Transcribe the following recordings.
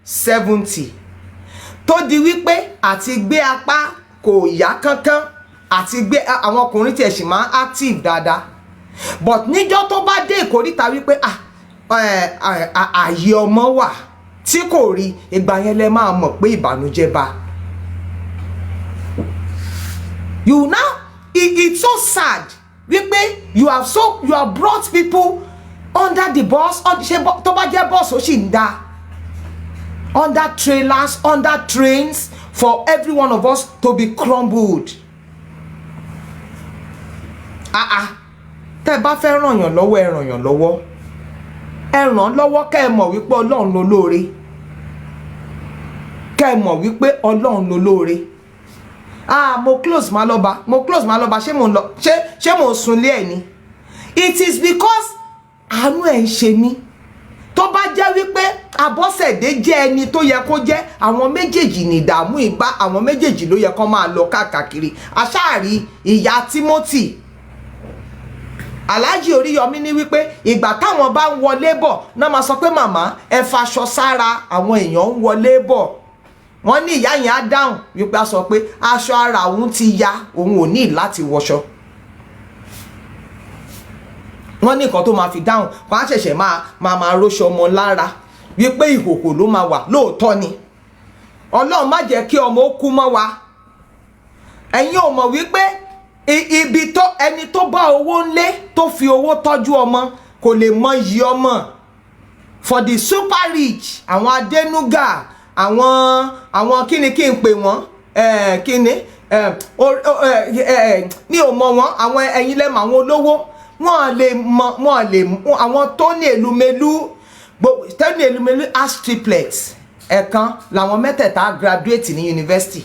70 tó di wípé àti gbé apá kò yá kánkán àti gbé àwọn ọkùnrin tí ẹ̀ sì máa active dáadáa but níjọ́ tó bá dé ìkóríta wípé ààyè ọmọ wà tí kò rí ìgbà yẹn lẹ máa mọ̀ pé ìbànújẹ́ bá. You now it's so sad wípé you have brought people under the bus tó bá jẹ́ bus ó sì ń dá under trailers under trains for every one of us to be crumbled. Tẹ́ bá fẹ́ ràn yàn lọ́wọ́ ẹ ràn yàn lọ́wọ́ ẹ ràn lọ́wọ́ kẹ́ ẹ mọ̀ wípé Ọlọ́run ló lóore kẹ́ ẹ mọ̀ wípé Ọlọ́run ló lóore. Mo close má lọ́ba ṣé mo ń lọ ṣé mo ń sunlé ẹ̀ ni. It is because àánú ẹ̀ ń ṣe mí. Tó bá jẹ́ wípé Abọ́sẹ̀dé jẹ́ ẹni tó yẹ kó jẹ́ àwọn méjèèjì ní ìdààmú ìbá àwọn méjèèjì ló yẹ kó máa lọ káàkiri. Aṣáàrí ìyá Timothy Alhaji Oríyọmí ní wípé ìgbà táwọn bá ń wọlé bọ̀ náà máa sọ pé màmá ẹ faṣọ sára àwọn èèyàn ń wọlé bọ̀. Wọ́n ní ìyá yẹn á dáhùn wípé a sọ pé aṣọ ara òun ti ya òun ò ní láti wọṣọ. Wọ́n ní nǹkan tó máa fi dáhùn wọ́n á ṣẹ̀ṣẹ̀ máa róṣọ ọmọ lára wípé ìhòhò ló máa wà lóòótọ́ ni. Ọlọ́run má jẹ́ kí ọmọ ó kú mọ́ wa. Ẹ̀yin ò mọ̀ wípé ibi tó ẹni tó bá owó ńlé tó fi owó tọ́jú ọmọ kò lè mọ iyì ọmọ. For the super rich àwọn adénúgà àwọn kíni kí n pè wọ́n kíni ní ò mọ̀ wọ́n àwọn ẹ̀yin lẹ́mọ̀ àwọn olówó wọ́n lè àwọn tó ní èlùmẹ́lú as triplets ẹ̀kan làwọn mẹ́tẹ̀ẹ̀ta graduate ní university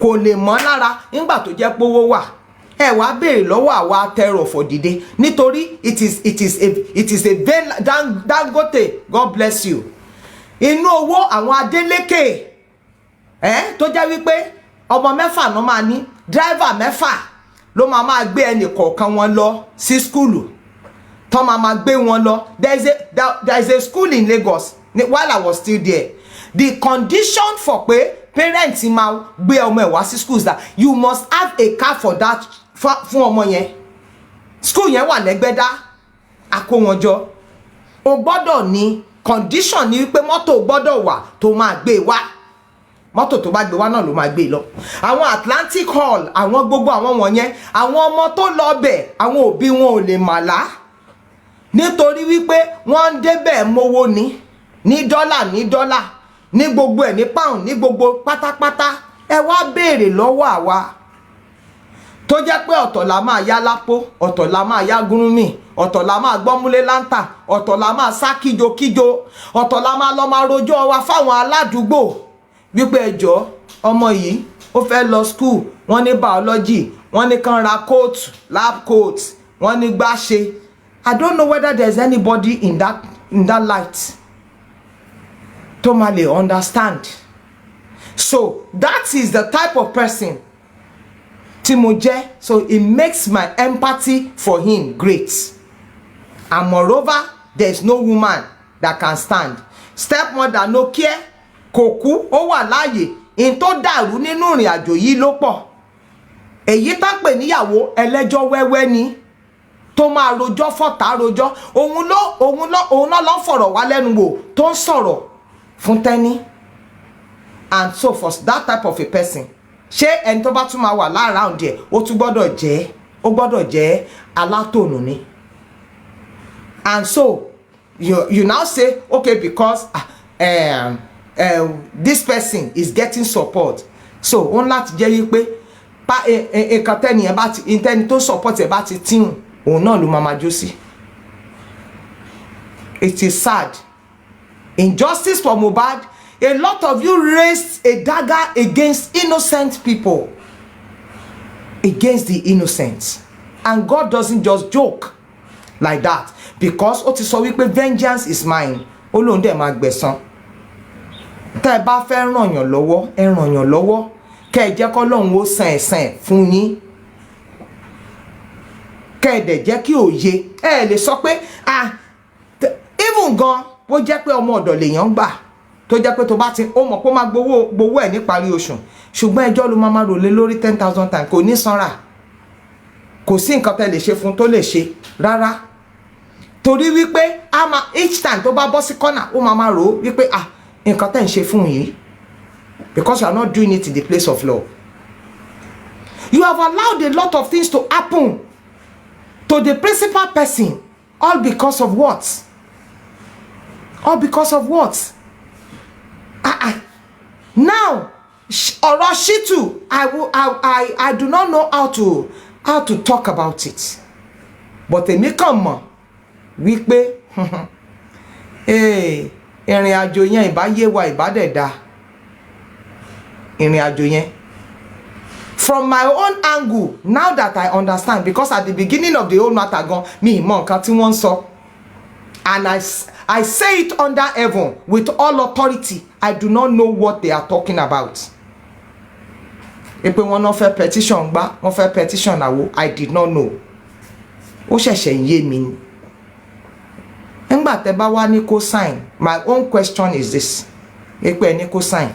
kò lè mọ́ lára nígbà tó jẹ́ pówó wà. Ẹ wá béèrè lọ́wọ́ àwa tẹrọ̀fọ̀ dìde nítorí it is a vein Dangote, God bless you. Inú owó àwọn Adélékè tó jẹ́ wípé ọmọ mẹ́fà ló máa ní driver mẹ́fà ló máa gbé ẹnì kọ̀ọ̀kan wọn lọ sí skúlù tó máa gbé wọn lọ. There is a school in Lagos while I was still there. The condition for pé parents máa gbé ọmọ ẹ̀ wá sí schools that you must have a car for that fún ọmọ yẹn. School yẹn wà lẹ́gbẹ́dá àkó wọn jọ. O gbọ́dọ̀ ní condition ni wípé mọ́tò gbọ́dọ̀ wà tó máa gbé wá. Mọ́tò tó bá gbé wá náà ló máa gbé lọ. Àwọn Atlantic Hall àwọn gbogbo àwọn wọ̀nyẹn àwọn ọmọ tó lọ bẹ̀ àwọn òbí wọn ò lè màlá nítorí wípé wọ́n ń débẹ̀ mowó ní dọ́là ní gbogbo ẹ̀ ní pound ní gbogbo pátápátá. Ẹ wá béèrè lọ́wọ́ àwa tó jẹ́ pé ọ̀tọ̀ la máa yá lápò ọ̀tọ̀ la máa yá gúrúmì ọ̀tọ̀ la máa gbọ́múlé láńtà ọ̀tọ̀ la máa sá kíjokíjo ọ̀tọ̀ la máa lọ máa rojọ́ wa fáwọn aládùúgbò wípé ẹjọ́ ọmọ yìí ó fẹ́ lọ school wọ́n ní biology wọ́n ní kàn ra coat lab coat wọ́n ní gbáṣe. I don't know whether there's anybody in that light to really understand. So that is the type of person tí mo jẹ́. So it makes my empathy for him great. And moreover, there's no woman that can stand. Stepmother no care kò kú ó wà láàyè in tó dàrú nínú ìrìn àjò yìí ló pọ̀. Èyí tá pè níyàwó ẹlẹ́jọ́ wẹ́wẹ́ ni tó máa rojọ́ fọ̀tá rojọ́ òun náà lọ fọ̀rọ̀ wá lẹ́nu wò tó ń sọ̀rọ̀ fún tẹ́ni. And so for that type of a person ṣé ẹni tó bá tún máa wà láàráùn díẹ̀ ó tún gbọ́dọ̀ jẹ́ alátònù ni. And so you now say okay because this person is getting support so òun láti jẹ́ wípé nǹkan tẹ́ni tó support ẹ̀ bá ti tíhùn òun náà ló máa jó sí. It is sad. Injustice for Mohbad. A lot of you raised a dagger against innocent people, against the innocent, and God doesn't just joke like that because ó ti sọ wípé vengeance is mine. Ó lóun dẹ̀ máa gbẹ̀san. Tẹ́ ẹ bá fẹ́ ràn yàn lọ́wọ́ ẹ ràn yàn lọ́wọ́ kẹ́ ẹ jẹ́ k'Ọlọ́run ó san ẹ̀san ẹ̀ fún yín. Kẹ́ ẹ dẹ̀ jẹ́ kí òye ẹ lè sọ pé even gan bó jẹ́ pé ọmọ ọ̀dọ̀ lèèyàn gbà tó jẹ́ pé tó bá ti ó mọ̀ pé ó máa gbowó ẹ̀ níparí oṣù ṣùgbọ́n ẹjọ́ ló máa rò lé lórí 10,000 times kò ní sanra kò sí nǹkan tẹ́ lè ṣe fún tó lè ṣe rárá torí wípé each time tó bá bọ́ sí corner ó máa rò ó wípé nǹkan tẹ́ ń ṣe fún yìí because you are not doing it in the place of love. You have allowed a lot of things to happen to the principal person, all because of what? All because of what? Now, ọ̀rọ̀ Shitu, I do not know how to talk about it. But èmi kàn mọ̀ wípé ìrìn àjò yẹn ìbá yé wa ìbá dẹ̀ dá. Ìrìn àjò yẹn. From my own angle, now that I understand, because at the beginning of the whole matter gan, mi mọ nǹkan tí wọ́n sọ. And I say it under heaven with all authority. I do not know what they are talking about. Epe wọ́n náà fẹ́ petition gbá, wọ́n fẹ́ petition àwo. I did not know. Ó ṣẹ̀ṣẹ̀ yé mi ni. Nígbà tẹ́ bá wá ní kó sign, my own question is this. Epe ní kó sign.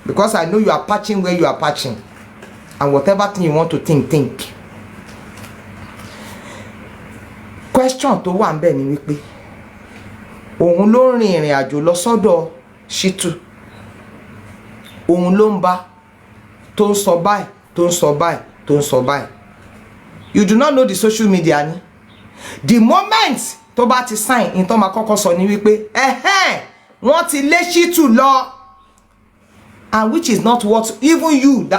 Because I know you are patching where you are patching. And whatever thing you want to think. Question tó wà ńbẹ̀ ni wípé òun ló rìn ìrìn àjò lọ sọ́dọ̀ Shitu. Òun ló ń bá tó ń sọ báyìí, tó ń sọ báyìí, tó ń sọ báyìí. You do not know the social media ni. The moment tó bá ti sign in tó máa kọ́kọ́ sọ ni wípé wọ́n ti lé Shitu lọ. And which is not what even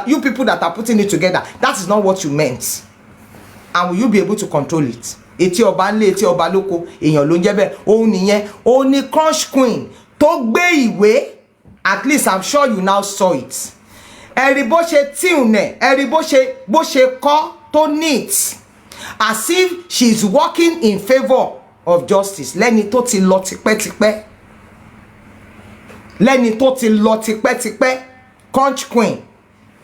you people that are putting it together, that is not what you meant. And will you be able to control it? Etí ọba ńlé, etí ọba lóko, èèyàn ló ń jẹ́ bẹ́ẹ̀. Òun nìyẹn, òun ni Crunch Queen tó gbé ìwé. At least I'm sure you now saw it. Ẹ̀rí bó ṣe tune ẹ̀, ẹ̀rí bó ṣe kọ́ tó neat. As if she's working in favor of justice. Lẹ́ni tó ti lọ tipẹ́tipẹ́. Lẹ́ni tó ti lọ tipẹ́tipẹ́. Crunch Queen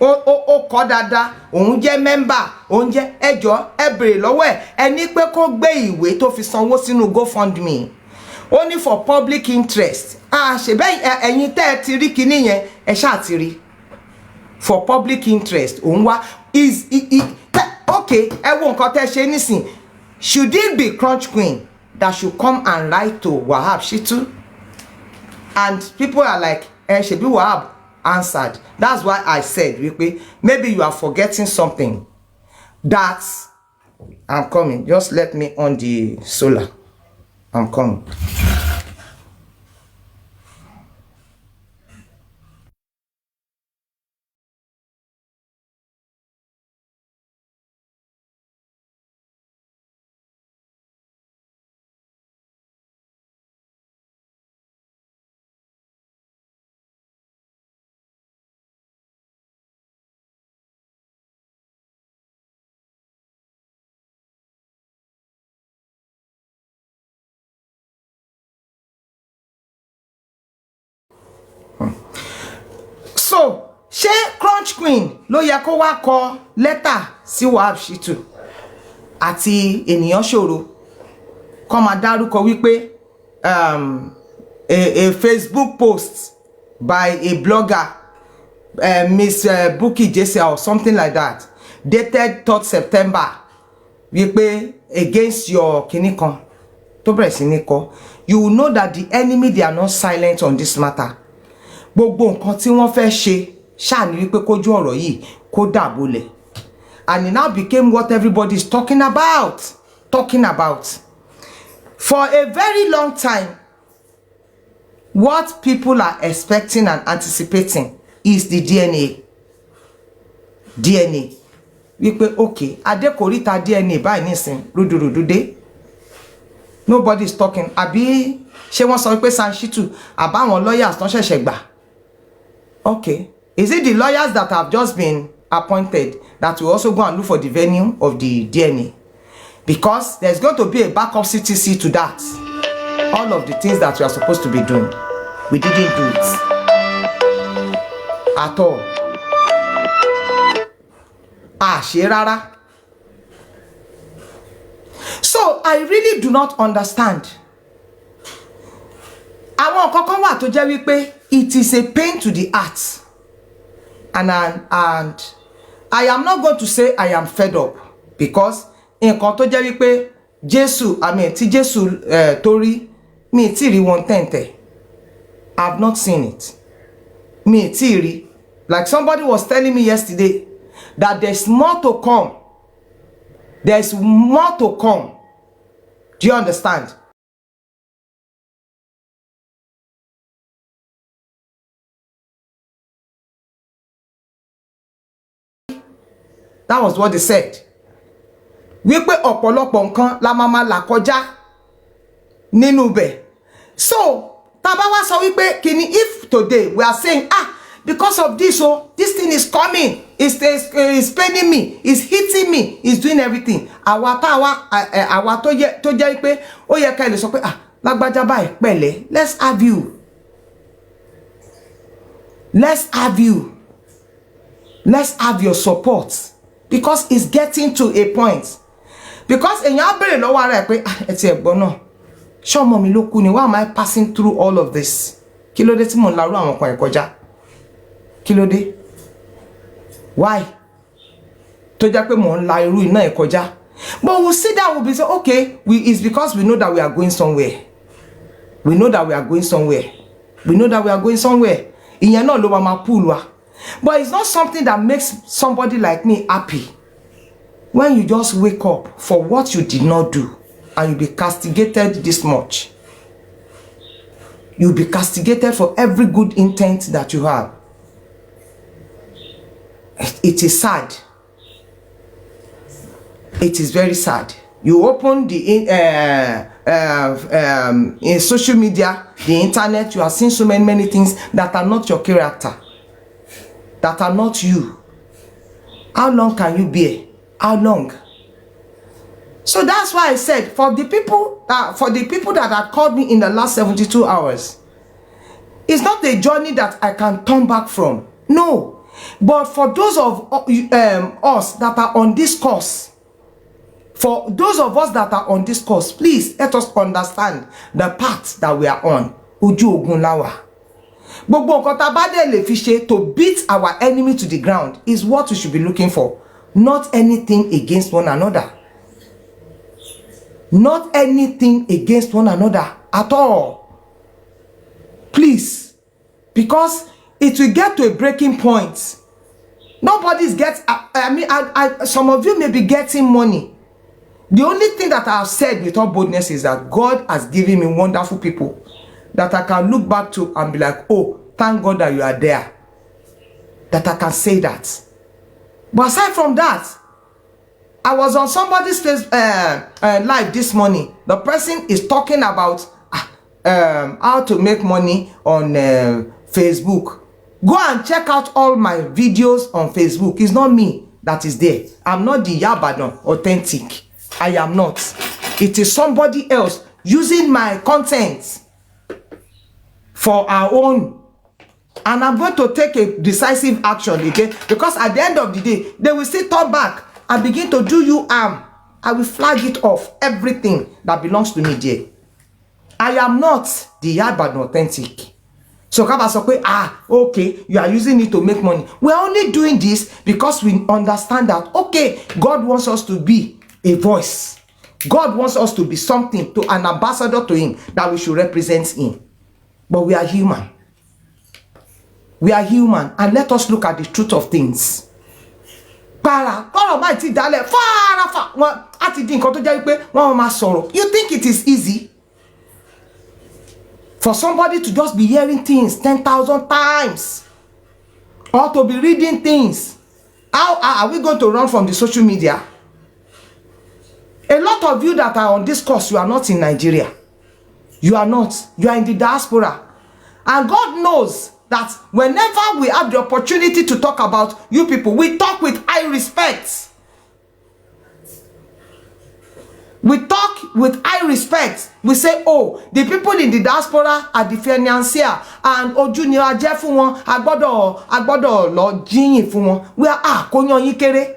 ó kọ́ dáadáa, òun jẹ́ member, òun jẹ́ ẹjọ́ ẹ bèrè lọ́wọ́ ẹ̀ ẹni pé kó gbé ìwé tó fi sanwó sínú GoFundMe ó ní for public interest. Ṣebẹ́ ẹ̀yin tẹ́ ẹ ti rí kinní yẹn ẹ ṣáà ti rí for public interest. Òun wá okay ẹ wo nǹkan tẹ́ ṣe nísìn. Should it be Crunch Queen that should come and write to Wahab Shitu? And people are like ṣebí Wahab answered. That's why I said wípé maybe you are forgetting something. That I'm coming. Just let me on the solar. I'm coming. So ṣé Crunch Queen ló yẹ kó wá kọ lẹ́tà sí Wahab Shitu àti ènìyàn ṣòro kó máa dárúkọ wípé a Facebook post by a blogger Miss Bukky Jesse or something like that dated 3rd September wípé against your kinikan tó bẹ̀rẹ̀ sí ní kọ. You will know that the enemy, they are not silent on this matter. Gbogbo nǹkan tí wọ́n fẹ́ ṣe ṣáà ní wípé kójú ọ̀rọ̀ yìí kó dàbólẹ̀. And it now became what everybody is talking about. For a very long time, what people are expecting and anticipating is the DNA. Wípé okay, adékòríta DNA báyìí nísìn rúdurùdu dé. Nobody is talking. Àbí ṣé wọ́n sọ wípé Shitu àbáwọn lawyers tán ṣẹ̀ṣẹ̀ gbà. Okay. Is it the lawyers that have just been appointed that will also go and look for the venue of the DNA? Because there's going to be a backup CTC to that. All of the things that we are supposed to be doing, we didn't do it at all. Ṣé rárá. So I really do not understand. Àwọn nǹkan kan wà tó jẹ́ wípé it is a pain to the heart. And I am not going to say I am fed up, because nǹkan tó jẹ́ wípé Jésù, tí Jésù torí mi tí rí one tenth. I've not seen it. Mi tí rí. Like somebody was telling me yesterday that there's more to come. There's more to come. Do you understand? That was what they said. Wípé ọ̀pọ̀lọpọ̀ nǹkan la máa là kọjá nínú bẹ̀. So, tá bá wá sọ wípé kíni, if today we are saying, because of this, this thing is coming, it's paining me, it's hitting me, it's doing everything. Àwa tó jẹ́ pé ó yẹ ká lè sọ pé lágbájá báyìí pẹ̀lẹ́, let's have you. Let's have you. Let's have your support, because it's getting to a point. Because èyàn bèrè lọ́wọ́ ara ẹ̀ pé ẹ ti ẹ̀gbọ́n náà, ṣé ọmọ mi ló kú ni? Why am I passing through all of this? Kí ló dé tí mo ń larú àwọn kan ìkọjá? Kí ló dé? Why? Tó jẹ́ pé mo ń la irú iná ìkọjá. But we'll sit down, we'll be say, okay, it's because we know that we are going somewhere. We know that we are going somewhere. We know that we are going somewhere. Ìyẹn náà ló máa pull wa. But it's not something that makes somebody like me happy. When you just wake up for what you did not do and you be castigated this much. You'll be castigated for every good intent that you have. It is sad. It is very sad. You open the in social media, the internet, you are seeing so many things that are not your character, that are not you. How long can you bear? How long? So that's why I said, for the people that had called me in the last 72 hours, it's not a journey that I can turn back from. No. But for those of us that are on this course, for those of us that are on this course, please let us understand the path that we are on. Ojú ogun láwà. Gbogbo nǹkan tá bá dé lè fi ṣe to beat our enemy to the ground is what we should be looking for. Not anything against one another. Not anything against one another at all. Please. Because it will get to a breaking point. Nobody's getting, some of you may be getting money. The only thing that I have said with all boldness is that God has given me wonderful people that I can look back to and be like, oh, thank God that you are there. That I can say that. But aside from that, I was on somebody's live this morning. The person is talking about how to make money on Facebook. Go and check out all my videos on Facebook. It's not me that is there. I'm not the Yabadan authentic. I am not. It is somebody else using my content for our own. And I'm going to take a decisive action again, because at the end of the day, they will still turn back and begin to do you harm. I will flag it off, everything that belongs to me there. I am not the Yabadan authentic. So Kaba sọ pé, okay, you are using it to make money. We're only doing this because we understand that, okay, God wants us to be a voice. God wants us to be something, to an ambassador to him, that we should represent him. But we are human. We are human, and let us look at the truth of things. You think it is easy for somebody to just be hearing things 10,000 times, or to be reading things? How are we going to run from the social media? A lot of you that are on this course, you are not in Nigeria. You are not. You are in the diaspora. And God knows that whenever we have the opportunity to talk about you people, we talk with high respect. We talk with high respect. We say, oh, the people in the diaspora are the financier, and ojú ni a jẹ́ fún wọn, a gbọ́dọ̀ lọ jíyìn fún wọn. We are kò yan yín kéré.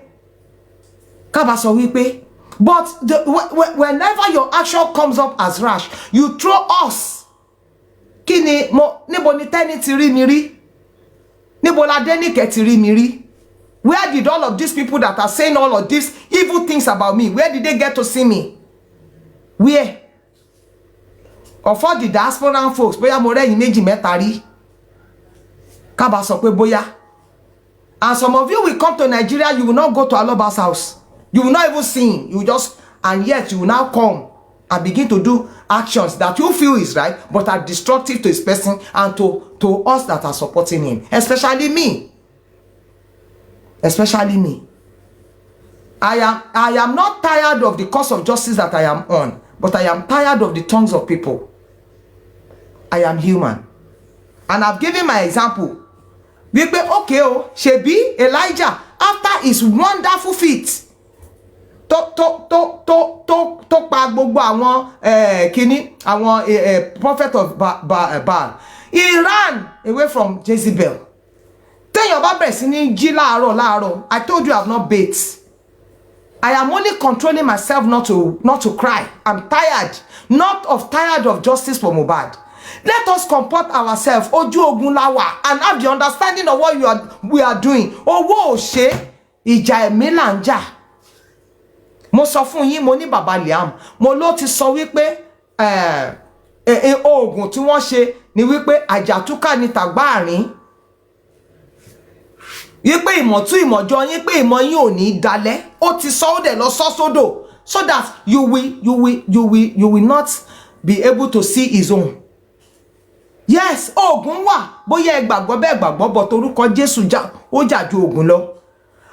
Ká bá sọ wípé, but whenever your action comes up as rash, you throw us. kí ni níbo ni Tẹ́ni ti rí mi rí? Níbo la Adéníkẹ́ ti rí mi rí? Where did all of these people that are saying all of these evil things about me, where did they get to see me? Where? Of all the diaspora folks, bóyá mo rẹ́yìn méjì mẹ́ta rí. Ká bá sọ pé bóyá. And some of you will come to Nigeria, you will not go to Aloba's house. You will not even see him. You just, and yet you will now come and begin to do actions that you feel is right, but are destructive to his person and to us that are supporting him. Especially me. Especially me. I am not tired of the cause of justice that I am on, but I am tired of the tongues of people. I am human. And I've given my example. We say, okay, Shebi, Elijah, after his wonderful feat, to pa gbogbo àwọn kíní àwọn prophet of Baal, he ran away from Jezebel. Tell your bàbá sí ní jí láàárọ̀. I told you I have not bathed. I am only controlling myself not to cry. I'm tired, tired of justice for Mohbad. Let us comport ourselves, ojú ogun lawa, and have the understanding of what we are doing. Owó òṣè, ìjà ẹ̀mí là ń jà. Mo sọ fún yín, mo ní bàbá Liam, mo ló ti sọ wípé oògùn tí wọ́n ṣe ni wípé àjàtúkà ni tàgbáàrín. Wípé ìmọ̀tún ìmọ̀jọ yín pé ìmọ̀ yín ò ní dalẹ̀. Ó ti sọ ó dẹ̀ lọ sọ sódò, so that you will not be able to see his own. Yes, ogun wà, bóyá ẹ gbàgbọ́ bẹ́ẹ̀ gbàgbọ́, but orúkọ Jésù ó jà ju ogun lọ.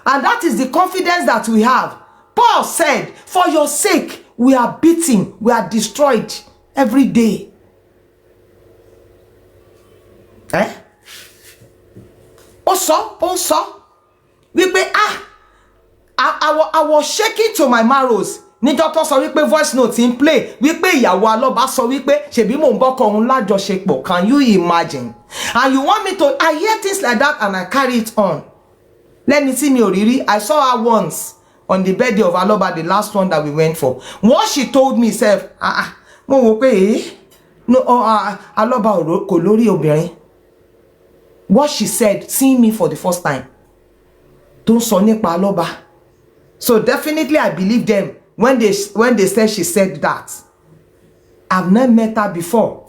And that is the confidence that we have. Paul said, for your sake, we are beaten, we are destroyed every day. Ó sọ, wípé I was shaking to my marrows. Níjọ́ tó sọ wípé voice note in play, wípé ìyàwó Alọ́ba sọ wípé ṣebí mò ń bọ́kọ òun lájọṣepọ̀. Can you imagine? And you want me to, I hear things like that and I carry it on. Let me see me oriri. I saw her once on the birthday of Alọ́ba, the last one that we went for. What she told me self, mo wò pé no, Alọ́ba kò lórí obìnrin. What she said, seeing me for the first time, don't sọ nípa Alọ́ba. So definitely I believe them when they said she said that. I've never met her before.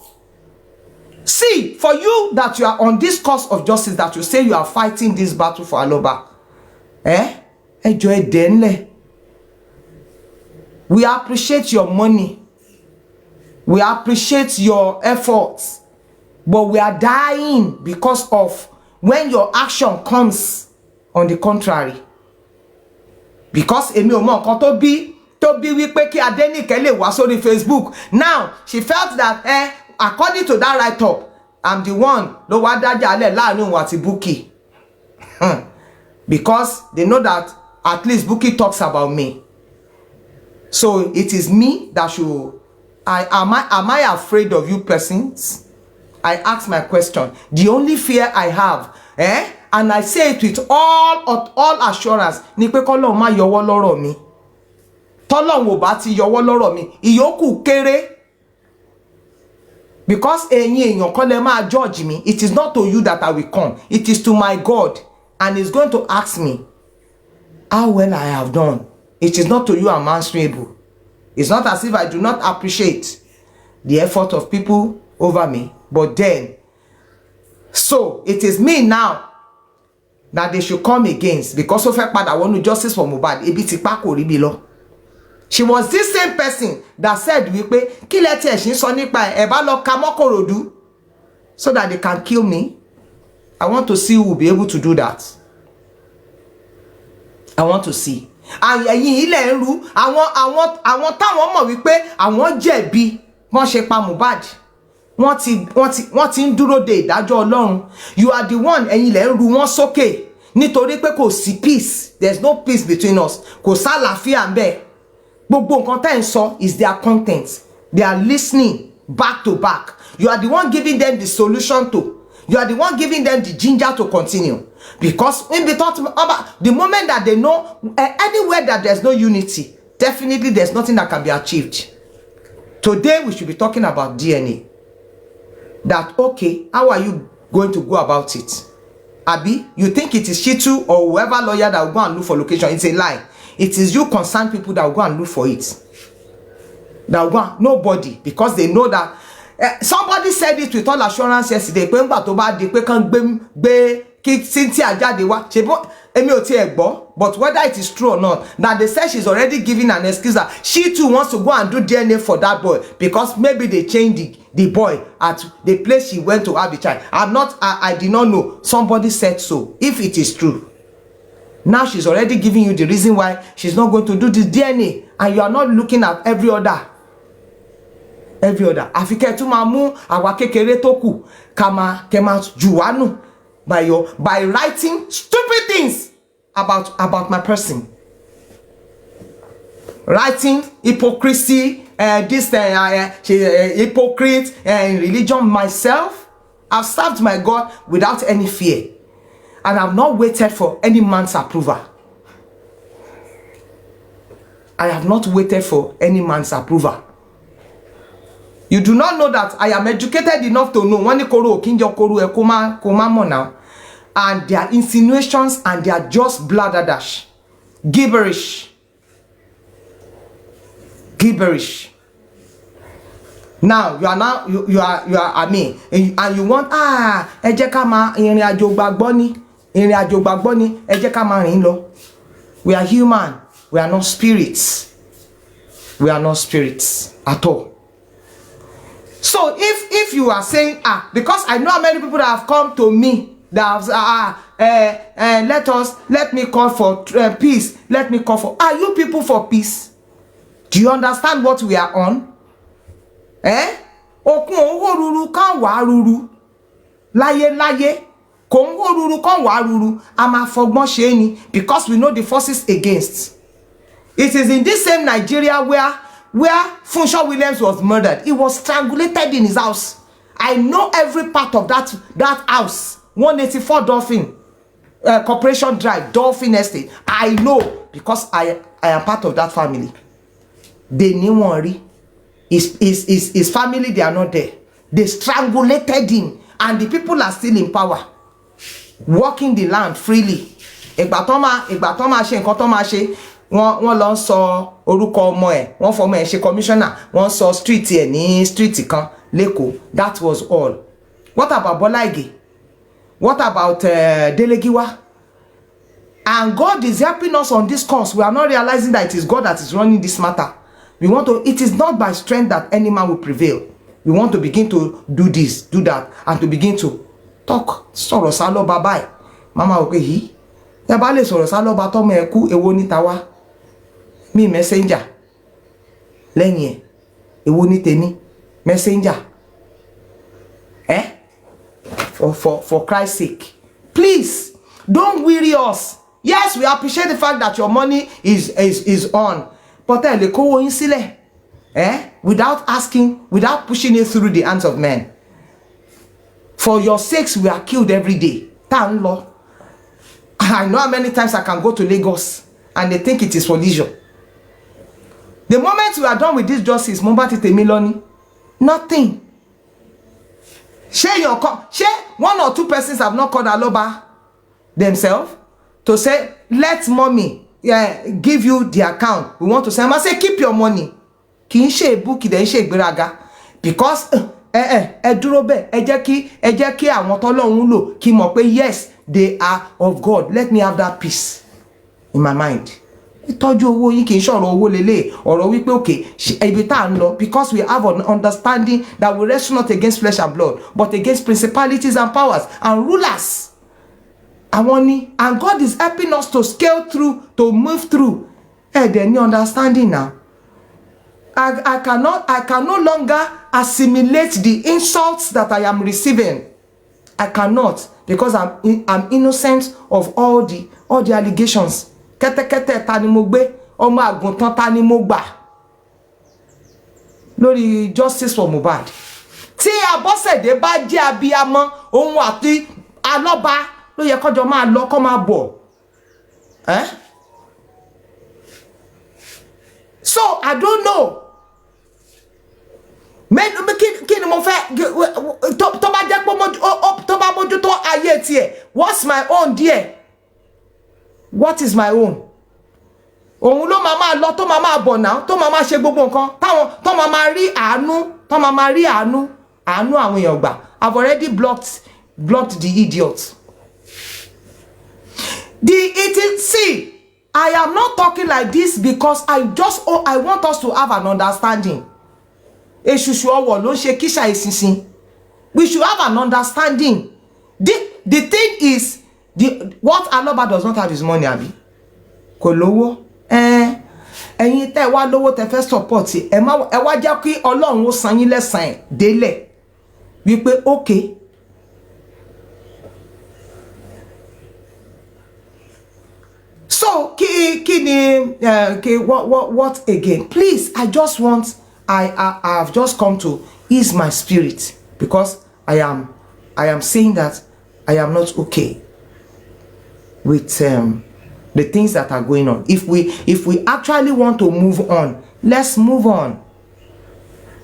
See, for you that you are on this cause of justice, that you say you are fighting this battle for Alọ́ba, enjoy denle. We appreciate your money. We appreciate your efforts. But we are dying because of when your action comes on the contrary. Because èmi ò mọ nǹkan tó bí wípé kí Adéníkẹ́ lè wá sórí Facebook. Now, she felt that according to that write-up, I'm the one ló wá dájà lẹ̀ láàrin òun àti Bukky. Because they know that at least Bukky talks about me. So it is me that should... Am I afraid of you persons? I ask my question. The only fear I have, and I say it with all assurance, ni pé k'Ọlọ́run má yọwọ́ lọ́rọ̀ mi. T'Ọlọ́run ò bá ti yọwọ́ lọ́rọ̀ mi, ìyókù kéré. Because ẹ̀yin èèyàn kọ́ lẹ máa judge me. It is not to you that I will come. It is to my God. And he's going to ask me how well I have done. It is not to you I'm answerable. It's not as if I do not appreciate the effort of people over me. But then, so it is me now that they should come against, because of her father want justice for Mohbad. Ebi ti pa kò rí bí lọ. She was this same person that said wípé kí lẹ tí ẹ ṣì ń sọ nípa ẹ bá lọ ka mọ́kòròdú so that they can kill me. I want to see who will be able to do that. I want to see. And ẹ̀yin ilẹ̀ ń ru àwọn táwọn mọ̀ wípé àwọn jẹ̀bi wọ́n ṣe pa Mohbad. Wọ́n ti ń dúró de ìdájọ́ Ọlọ́run. You are the one, ẹ̀yin ilẹ̀ ń ru wọ́n sókè nítorí pé kò sí peace. There's no peace between us. Kò sálàáfíà ńbẹ̀. Gbogbo nǹkan tẹ́ ń sọ is their content. They are listening back to back. You are the one giving them the solution to. You are the one giving them the ginger to continue. Because when we talk about the moment that they know anywhere that there's no unity, definitely there's nothing that can be achieved. Today we should be talking about DNA. that, okay, how are you going to go about it? Abi, you think it is Shitu or whoever lawyer that will go and look for location? It's a lie. It is you concerned people that will go and look for it. That will go, nobody, because they know that. Somebody said it with all assurance yesterday. Pé ńgbà tó bá di pé kàn gbé kí Cynthia jáde wá. Ṣé bó èmi ò tiẹ̀ gbọ́, but whether it is true or not, that they say she's already giving an excuse that she too wants to go and do DNA for that boy because maybe they changed the boy at the place she went to have the child. I did not know. Somebody said so. If it is true, now she's already giving you the reason why she's not going to do the DNA, and you are not looking at every other. Àfi kẹ́ tún máa mú àwa kékeré tó kù ká máa jù wá nù by writing stupid things about my person. Writing hypocrisy, hypocrite and religion. Myself, I've served my God without any fear, and I've not waited for any man's approval. I have not waited for any man's approval. You do not know that I am educated enough to know when koro kinjo koro e koma now, and their insinuations and they are just bladderdash, gibberish. Now you are I mean, and you want ẹ jẹ́ ká máa ìrìn àjò gbàgbọ́ ni ẹ jẹ́ ká máa rìn lọ. We are human, we are not spirits. We are not spirits at all. So if you are saying because I know how many people that have come to me that have let me call for peace, let me call for, are you people for peace? Do you understand what we are on? Okun owo ruru kan wa ruru láyé kon wo ruru kan wa ruru a ma fogbon se ni, because we know the forces against. It is in this same Nigeria where Funsho Williams was murdered. He was strangulated in his house. I know every part of that house. 184 Dolphin Corporation Drive, Dolphin Estate. I know because I am part of that family. They knew worry. His family, they are not there. They strangulated him, and the people are still in power, walking the land freely. Ìgbà tó máa ṣe nǹkan tó máa ṣe, wọ́n lọ sọ orúkọ ọmọ ẹ̀, wọ́n fọmọ ẹ̀ ṣe commissioner, wọ́n sọ street ẹ̀ ní street kan lẹ́kọ̀ọ́. That was all. What about Bola Ige? What about Delegiwa? And God is helping us on this course. We are not realizing that it is God that is running this matter. It is not by strength that any man will prevail. We want to begin to do this, do that, and to begin to talk. Sọ̀rọ̀ sálọ bàbá ẹ̀. Mama okay yìí. Ya bá lè sọ̀rọ̀ sálọ bá tọ́mọ ẹ̀ kú, èwo ni tàwa. Me messenger. Lẹ́yìn ẹ̀. Èwo ni tèmi. Messenger. For Christ's sake. Please, don't weary us. Yes, we appreciate the fact that your money is on. But le kowo yin sílẹ̀. Without asking, without pushing it through the hands of men. For your sakes, we are killed every day. Tan lo. I know how many times I can go to Lagos and they think it is for leisure. The moment we are done with this justice, Mombati Temiloni, nothing. Share one or two persons have not called Aloba themselves to say, let mommy give you the account. We want to send. I say, keep your money. Kì í ṣe book de ṣe ìgbéraga, because dúró bẹ́ẹ̀, ẹ jẹ́ kí àwọn t'Ọlọ́run lò kí mọ̀ pé yes, they are of God. Let me have that peace in my mind. Ìtọ́jú owó yín kì í ṣọ̀rọ̀ owó lélẹ̀, ọ̀rọ̀ wípé okay, ibi tá ń lọ, because we have an understanding that we wrestle not against flesh and blood, but against principalities and powers and rulers. And God is helping us to scale through, to move through. Then you understanding now. I can no longer assimilate the insults that I am receiving. I cannot, because I'm innocent of all the allegations. Kete ta ni mo gbé, ọmọ àgùntàn ta ni mo gbà. Lórí justice for Mohbad. Tí Abọ́sẹ̀dé bá jẹ́ abiyamọ, òun àti Alọ́ba ló yẹ kọjọ máa lọ kó máa bọ̀. So I don't know. kí ni mo fẹ́ tó bá jẹ́ pé tó bá mójútó ayé tiẹ̀, what's my own there? What is my own? Òun ló máa lọ tó máa bọ̀ náà, tó máa ṣe gbogbo nǹkan táwọn tó máa rí àánú, tó máa rí àánú àwọn èèyàn gbà. I've already blocked the idiot. See, I am not talking like this because I want us to have an understanding. Èṣùṣù ọwọ̀ ló ṣe kíṣà ìsinsin. We should have an understanding. The thing is, what Aloba does not have his money, abi. Kò lówó. Ẹ̀yin tẹ́ wá lówó tẹ́ fẹ́ support ẹ wá jẹ́ kí Ọlọ́run ó san yín lẹ́san ẹ̀ délẹ̀. Wí pé okay. So what again? Please, I have just come to ease my spirit because I am saying that I am not okay with the things that are going on. If we actually want to move on, let's move on.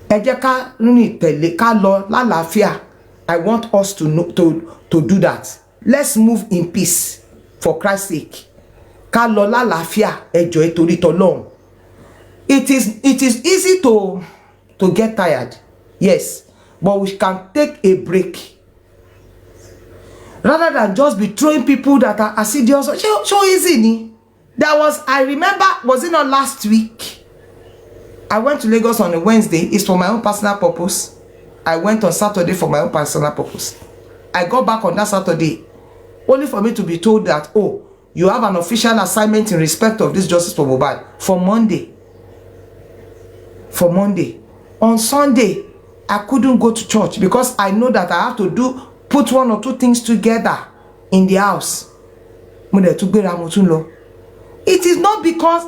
Ẹ jẹ́ ká rìn tẹ̀lé ká lọ lálàáfíà. I want us to do that. Let's move in peace for Christ's sake. Ká lọ lálàáfíà ẹ jọ̀ọ́ torí t'Ọlọ́run. It is easy to get tired, yes, but we can take a break rather than just be throwing people that are assiduous. So easy ni. I remember, was it not last week? I went to Lagos on a Wednesday. It's for my own personal purpose. I went on Saturday for my own personal purpose. I got back on that Saturday only for me to be told that, oh, you have an official assignment in respect of this justice for Mohbad for Monday. For Monday. On Sunday, I couldn't go to church because I know that I have to put one or two things together in the house. It is not because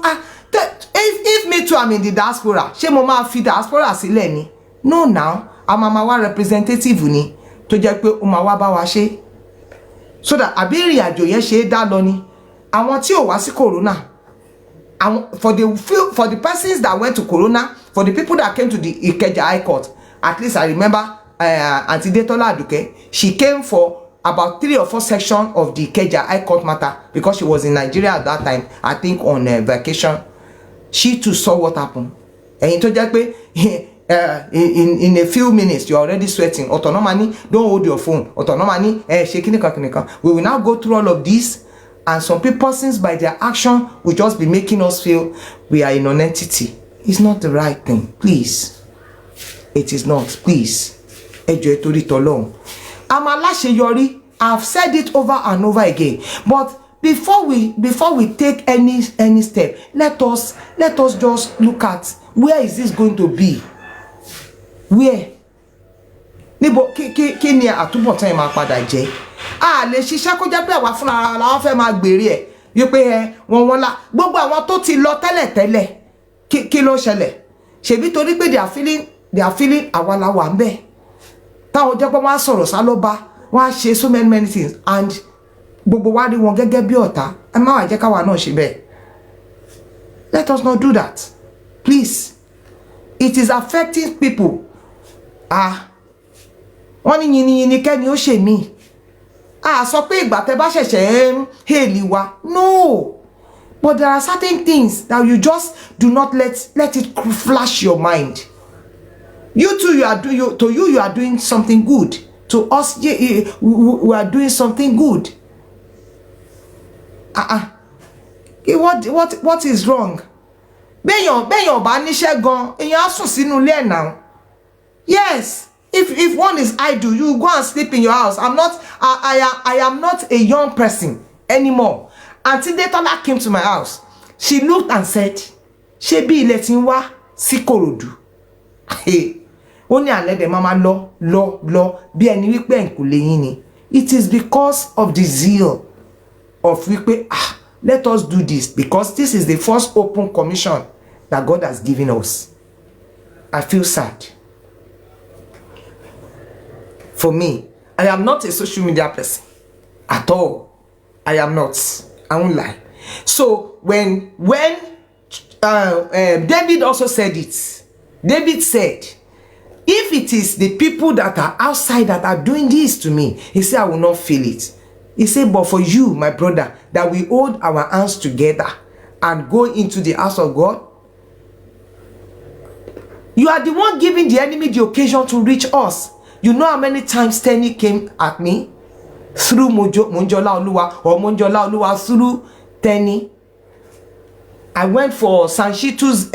if me too I'm in the diaspora, she mama fi diaspora sílẹ̀ ni. No, now I'm a representative ni tó jẹ́ pé ó máa wá bá wa ṣe. So that àbí àjò yẹn ṣe dá lọ ni. Àwọn tí ò wá sí corona, for the persons that went to corona, for the people that came to the Ikeja High Court, at least I remember Aunty Detola Aduke, she came for about 3 or 4 sections of the Ikeja High Court matter because she was in Nigeria at that time, I think on vacation. She too saw what happened. And tó jẹ́ pé in a few minutes you're already sweating. Autonomani, don't hold your phone. Autonomani, shaking. We will now go through all of this, and some people, since by their action, will just be making us feel we are a non-entity. It's not the right thing. Please. It is not. Please. Ẹjọ́ torí t'Ọlọ́run. I'm aláṣeyọrí. I've said it over and over again. But before we take any step, let us just look at where is this going to be. Where? Níbo kí ni àtúbọ̀tán máa padà jẹ́. A lè ṣiṣẹ́ kó jẹ́ pé àwa fúnra la fẹ́ máa gbèrè ẹ̀. Yí pé wọ́n la gbogbo àwọn tó ti lọ tẹ́lẹ̀ kí ló ṣẹlẹ̀. Ṣebí torí pé they are feeling àwa la wà ńbẹ̀. Táwọn jẹ́ pé wọ́n á sọ̀rọ̀ sálọ́ba, wọ́n á ṣe so many things, and gbogbo wa rí wọn gẹ́gẹ́ bí ọ̀tá. Ẹ má wá jẹ́ káwa náà ṣe bẹ́ẹ̀. Let us not do that. Please. It is affecting people. Wọ́n ní yìnyín kẹ́ni ó ṣe mí. Sọ pé ìgbà tẹ́ bá ṣẹ̀ṣẹ̀ ń hèlì wa. No. But there are certain things that you just do not let it flash your mind. You too, you are doing something good. To us, we are doing something good. What is wrong? Bẹ́yàn bá níṣẹ́ gan, èyàn á sùn sínú ilé ẹ̀ now. Yes, if one is idle, you go and sleep in your house. I am not a young person anymore. Aunty Detola came to my house. She looked and said, "Ṣebí ilẹ̀ tí ń wá sí Kòròdú." Ó ní àlẹ́ dẹ̀ mama lọ bí ẹni wípé ẹ̀kùlé yín ni. It is because of the zeal of wípé let us do this, because this is the first open commission that God has given us. I feel sad. For me, I am not a social media person at all. I am not. I won't lie. So when David also said it, David said, If it is the people that are outside that are doing this to me, he said, I will not feel it. He said, but for you, my brother, that we hold our hands together and go into the house of God, you are the one giving the enemy the occasion to reach us. You know how many times Tenny came at me through Monjola Oluwa, or Monjola Oluwa through Tenny. I went for Sanshitu's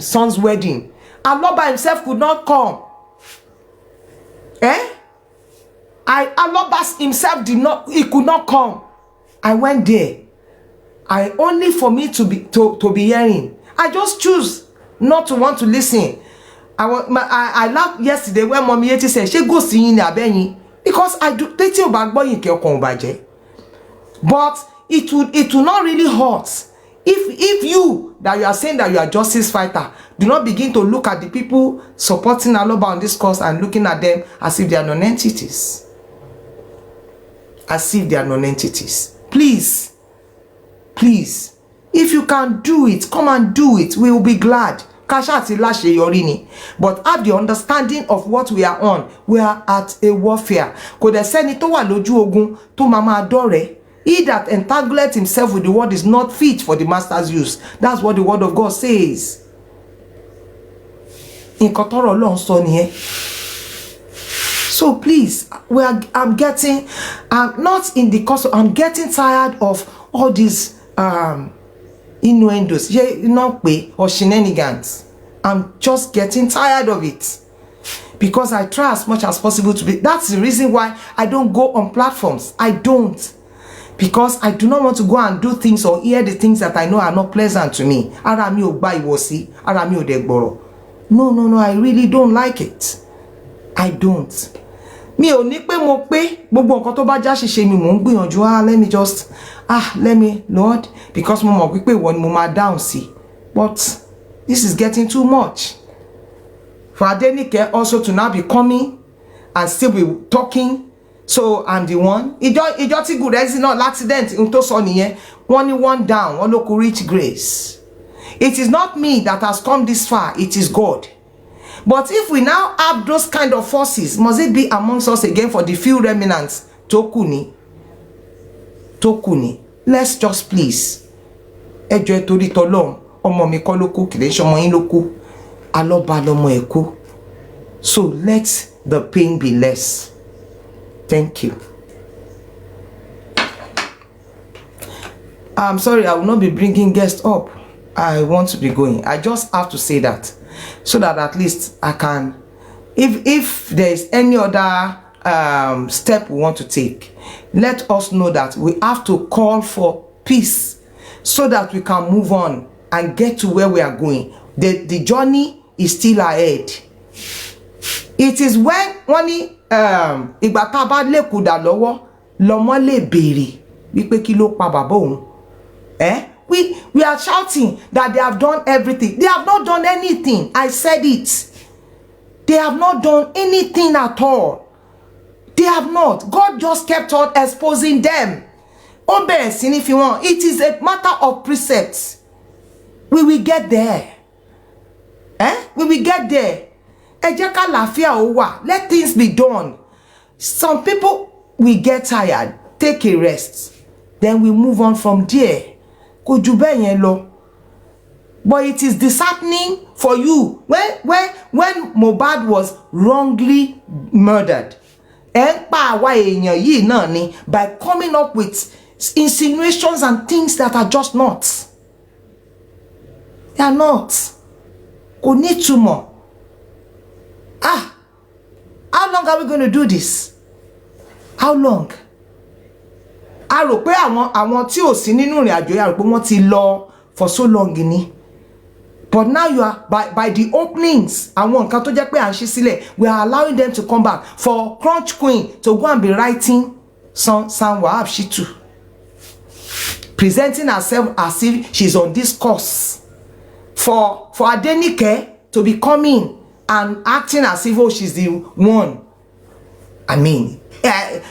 son's wedding. Aloba himself could not come. Aloba himself he could not come. I went there. Only for me to be hearing. I just choose not to want to listen. I laughed yesterday when Mommy Yeti said, she go singing abeyin, because I do teti obagbo yin ke okon obaje. But it will not really hurt if you that you are saying that you are justice fighter do not begin to look at the people supporting Aloba on this cause and looking at them as if they are non-entities. As if they are non-entities. Please, if you can do it, come and do it. We will be glad. But have the understanding of what we are on. We are at a warfare. He that entangleth himself with the word is not fit for the master's use. That's what the word of God says. So please, I'm getting tired of all these innuendos, or shenanigans. I'm just getting tired of it, because I try as much as possible to be. That's the reason why I don't go on platforms. I don't, because I do not want to go and do things or hear the things that I know are not pleasant to me. No, I really don't like it. I don't. Mi ò ní pé mo pé gbogbo nǹkan tó bá já ṣiṣe mi mò ń gbìyànjú let me Lord, because mo mọ̀ pé ìwọ ni mo máa down sí. But this is getting too much. For Adenike also to now be coming and still be talking, so I'm the one. Ìjọ tí good is not accident n tó sọ nìyẹn. One down, one local reach grace. It is not me that has come this far, it is God. But if we now have those kind of forces, must it be amongst us again for the few remnants? Tokuni. Let's just please. Ejo torí tolong, ọmọ mi kọ́ ló kú, kìí ṣe ọmọ yín ló kú. Aloba lọmọ ẹ̀ kú. So let the pain be less. Thank you. I'm sorry, I will not be bringing guests up. I want to be going. I just have to say that, so that at least I can, if there is any other step we want to take, let us know that we have to call for peace, so that we can move on and get to where we are going. The journey is still ahead. It is when ìgbà tá bá lè kùdà lọ́wọ́ lọ́mọ lè béèrè wípé kí ló pa bàbá òun. We are shouting that they have done everything. They have not done anything. I said it. They have not done anything at all. They have not. God just kept on exposing them. It is a matter of precepts. We will get there. We will get there. Let things be done. Some people will get tired, take a rest, then we move on from there. But it is disheartening for you when Mohbad was wrongly murdered, by coming up with insinuations and things that are just not. They are not. We need to more. How long are we going to do this? How long? A rò pé àwọn tí ò sí nínú ìrìn àjò yà rò pé wọ́n ti lọ for so long ni. But now you are by the openings, àwọn nǹkan tó jẹ́ pé à ń ṣí sílẹ̀, we are allowing them to come back. For Crunch Queen to go and be writing Sam Wahab Shitu, presenting herself as if she's on this course. For Adenike to be coming and acting as if she's the one. I mean,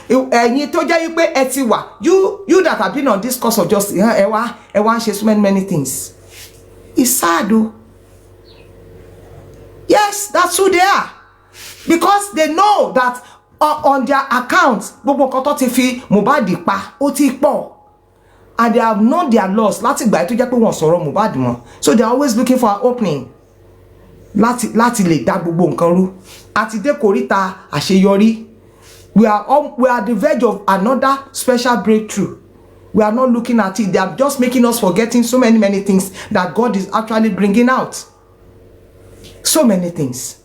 you that have been on this course of justice, so many things. It's sad though. Yes, that's who they are. because they know that on their account gbogbo nǹkan tó ti fi Mohbad pa ó ti pọ̀, and they have known their loss láti ìgbà tó jẹ́ pé wọ́n sọ̀rọ̀ Mohbad mọ́, so they are always looking for an opening láti lè dá gbogbo nǹkan rú. Àti dé kòríta àṣeyọrí, we are at the verge of another special breakthrough. We are not looking at it. They are just making us forgetting so many things that God is actually bringing out. So many things.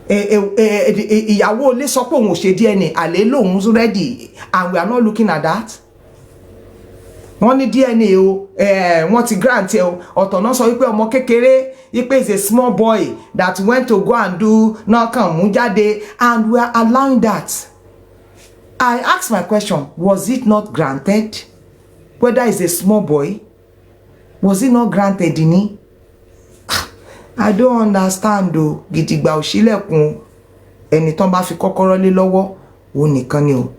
Ìyàwó ilé sọ pé òun ò ṣe DNA, àlè lòun ready, and we are not looking at that. Wọ́n ní DNA o, wọ́n ti grant ẹ o, ọ̀tọ̀ náà sọ wípé ọmọ kékeré wípé is a small boy that went to go and do náà kàn mú jáde, and we are allowing that. I ask my question, was it not granted? Whether it's a small boy, was it not granted in it? I don't understand though. Gidigba òṣìlẹ̀kùn ẹni tán bá fi kọ́kọ́rọ́ lé lọ́wọ́ òun nìkan ni o.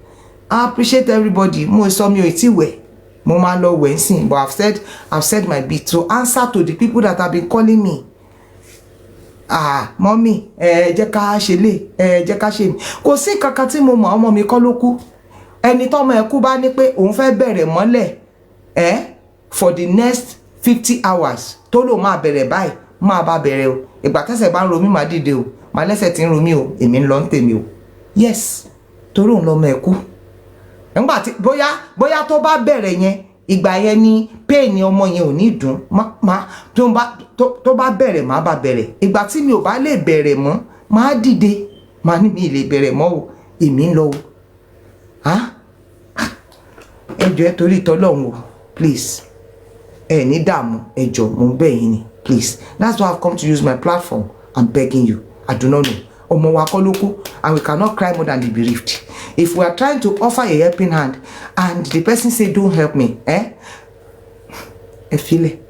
I appreciate everybody. Mo sọ mi ò tí wẹ̀, mo máa lọ wẹ̀ nsìn, but I've said my bit to answer to the people that have been calling me. Mommy, jẹ́ ká ṣe lè, jẹ́ ká ṣe mi. Kò sí kankan tí mo mọ̀, ọmọ mi kọ́ ló kú. Ẹni tọ́mọ ẹ̀ kú bá ní pé òun fẹ́ bẹ̀rẹ̀ mọ́lẹ̀ for the next 50 hours tó lò máa bẹ̀rẹ̀ báyìí, máa bá bẹ̀rẹ̀ o. Ìgbà tẹ́sẹ̀ bá ń ro mí máa dìde o, máa lẹ́sẹ̀ tí ń ro mí o, èmi ń lọ ń tèmi o. Yes, torí òun lọ́mọ ẹ̀ kú. Nígbà tí bóyá tó bá bẹ̀rẹ̀ yẹn, ìgbà yẹn ni pain ọmọ yẹn ò ní dùn, tó bá bẹ̀rẹ̀ má bá bẹ̀rẹ̀. Ìgbà tí mi ò bá lè bẹ̀rẹ̀ mọ́, máa dìde, máa ní mi lè bẹ̀rẹ̀ mọ́ o, èmi ń lọ o. Ẹ jọ̀ọ́ torí t'Ọlọ́run o, please. Ẹ ní dààmú, ẹ jọ̀ọ́ mo bẹ̀ yín ni, please. That's why I've come to use my platform. I'm begging you. I do not know. Ọmọ wa kọ́ ló kú, and we cannot cry more than the bereaved. If we are trying to offer a helping hand and the person say don't help me, ẹ feel it.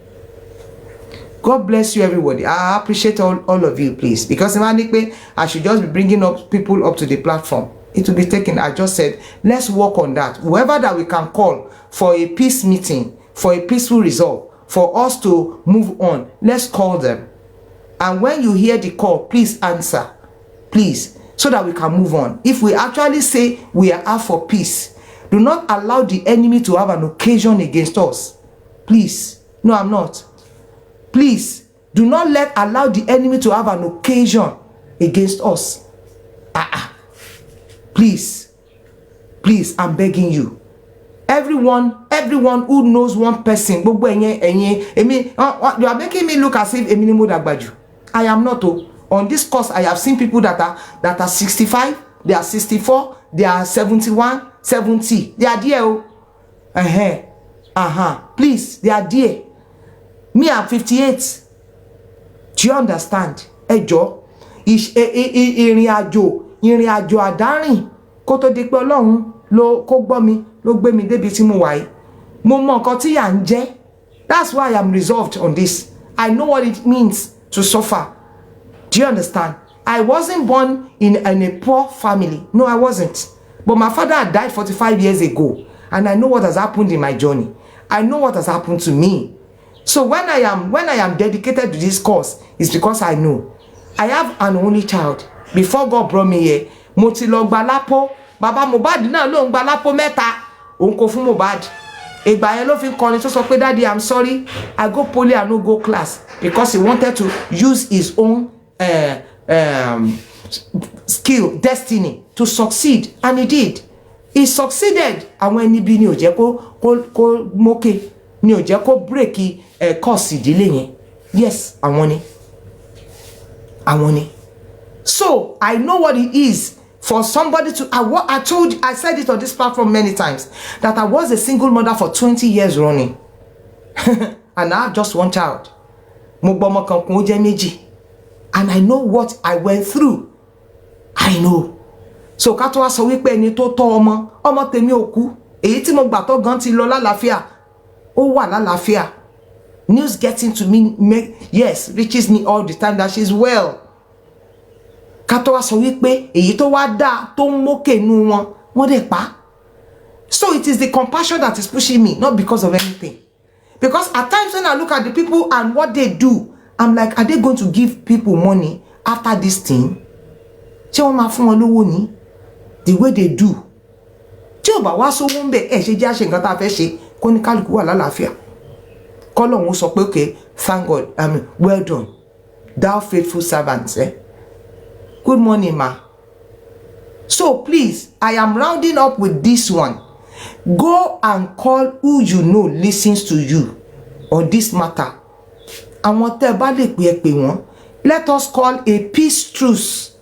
God bless you everybody. I appreciate all of you, please, because if I should just be bringing up people up to the platform, it will be taken. I just said let's work on that. Whoever that we can call for a peace meeting, for a peaceful resolve, for us to move on, let's call them. And when you hear the call, please answer, please, so that we can move on. If we actually say we are out for peace, do not allow the enemy to have an occasion against us. Please. No, I'm not. Please, do not allow the enemy to have an occasion against us. Please, I'm begging you. Everyone who knows one person, you are making me look as if I am not. On this course, I have seen people that are 65, they are 64, they are 71, 70. They are there. Please, they are there. Me, I'm 58. Do you understand? Ẹjọ́, ìrìn àjò àdárin kó tó di pé Ọlọ́run kó gbọ́ mi, ló gbé mi débi tí mo wà yìí. Mo mọ nǹkan tí yà ń jẹ. That's why I am resolved on this. I know what it means to suffer. Do you understand? I wasn't born in a poor family. No, I wasn't. But my father had died 45 years ago. And I know what has happened in my journey. I know what has happened to me. So when I am dedicated to this cause, it's because I know. I have an only child. Before God brought me here, mo ti lọ gba lápò. Baba Mohbad náà ló ń gba lápò mẹ́ta. Òun kò fún Mohbad. Ìgbà yẹn ló fi kọrin tó sọ pé daddy, I'm sorry. I go poly and no go class. Because he wanted to use his own skill, destiny to succeed. And he did. He succeeded. And when he be ni ó jẹ́ kó mókè, ni ó jẹ́ kó break course ìdílé yẹn. Yes, àwọn ni. So I know what it is for somebody to. I said it on this platform many times that I was a single mother for 20 years running, and I have just one child. Mo gbọ́mọ kan kún ó jẹ́ méjì, and I know what I went through. I know. So ká tó wá sọ wípé ẹni tó tọ́ ọmọ tèmi ò kú, èyí tí mo gbà tó gan ti lọ lálàáfíà, ó wà lálàáfíà. News getting to me, reaches me all the time that she's well. Ká tó wá sọ wípé èyí tó wá dá tó ń mókè nú wọn, wọ́n dẹ̀ pa. So it is the compassion that is pushing me, not because of anything. Because at times when I look at the people and what they do, I'm like, are they going to give people money? after this thing? Ṣé wọ́n máa fún wọn lówó ni? The way they do. Tí ó bá wá sówó ń bẹ̀, ẹ ṣe jẹ́ àṣẹ nǹkan tá a fẹ́ ṣe kó ní kálukú wà lálàáfíà. Kọ́lọ́hun sọ pé okay, thank God, well done, thou faithful servant. Good morning, ma. So please, I am rounding up with this one. Go and call who you know listens to you on this matter. Àwọn tẹ́ bá lè pè ẹ pè wọ́n. Let us call a peace truce.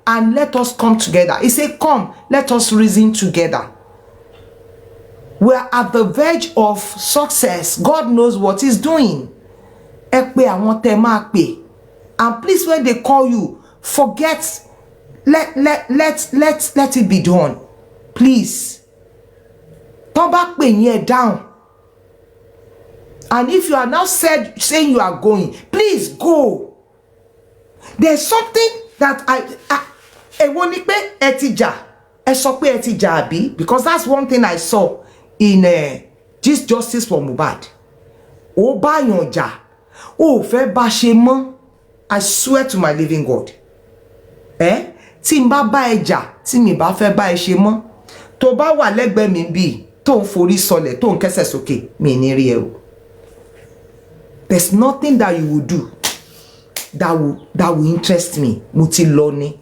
And let us come together. He said, come, let us reason together. We are at the verge of success. God knows what he's doing. Ẹ pè àwọn tẹ́ máa pè. And please, when they call you, forget. Let it be done. Please. Tó bá pè yín down. And if you are now saying you are going, please go. There's something that because that's one thing I saw in this justice for Mohbad. Ó bá yàn jà, ó fẹ́ bá ṣe mọ́. I swear to my living God. Tí n bá bá ẹ jà, tí mi bá fẹ́ bá ẹ ṣe mọ́, tó bá wà lẹ́gbẹ̀ẹ́ mi bí, tó ń forí sọlẹ̀, tó ń kẹ́sẹ̀ sókè, mi ní rí ẹ o. There's nothing that you will do that will interest me. Mo ti lọ ni.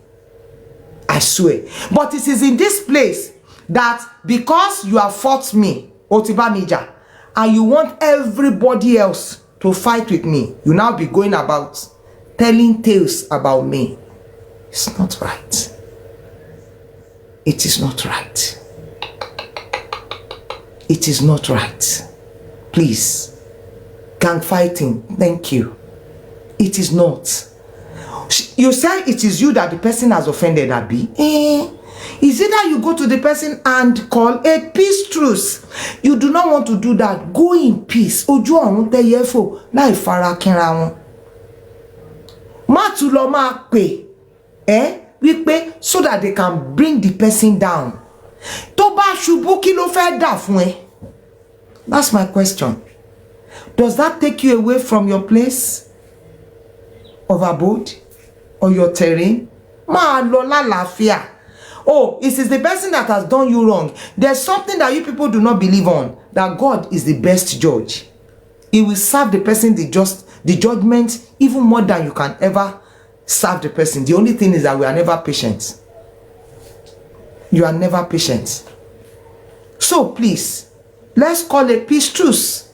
I swear. But it is in this place that because you have fought me, Otiba Mija, and you want everybody else to fight with me, you now be going about telling tales about me. It's not right. It is not right. It is not right. Please. Gang fighting. Thank you. It is not. You say it is you that the person has offended, Abi. Is it that you go to the person and call a peace truce? You do not want to do that. Go in peace. Ojú ọ̀run tẹ́ yẹ fò láì fara kínra wọn. Má tún lọ máa pè, wípé so that they can bring the person down. Tó bá ṣubú kí ló fẹ́ dà fún ẹ? That's my question. Does that take you away from your place of abode or your terrain? Máa lọ lálàáfíà. Oh, it is the person that has done you wrong. There's something that you people do not believe on, that God is the best judge. He will serve the person the judgment even more than you can ever serve the person. The only thing is that we are never patient. You are never patient. So please, let's call a peace truce.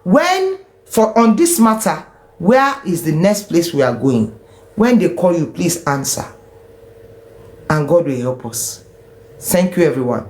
When on this matter, where is the next place we are going? When they call you, please answer. And God will help us. Thank you, everyone.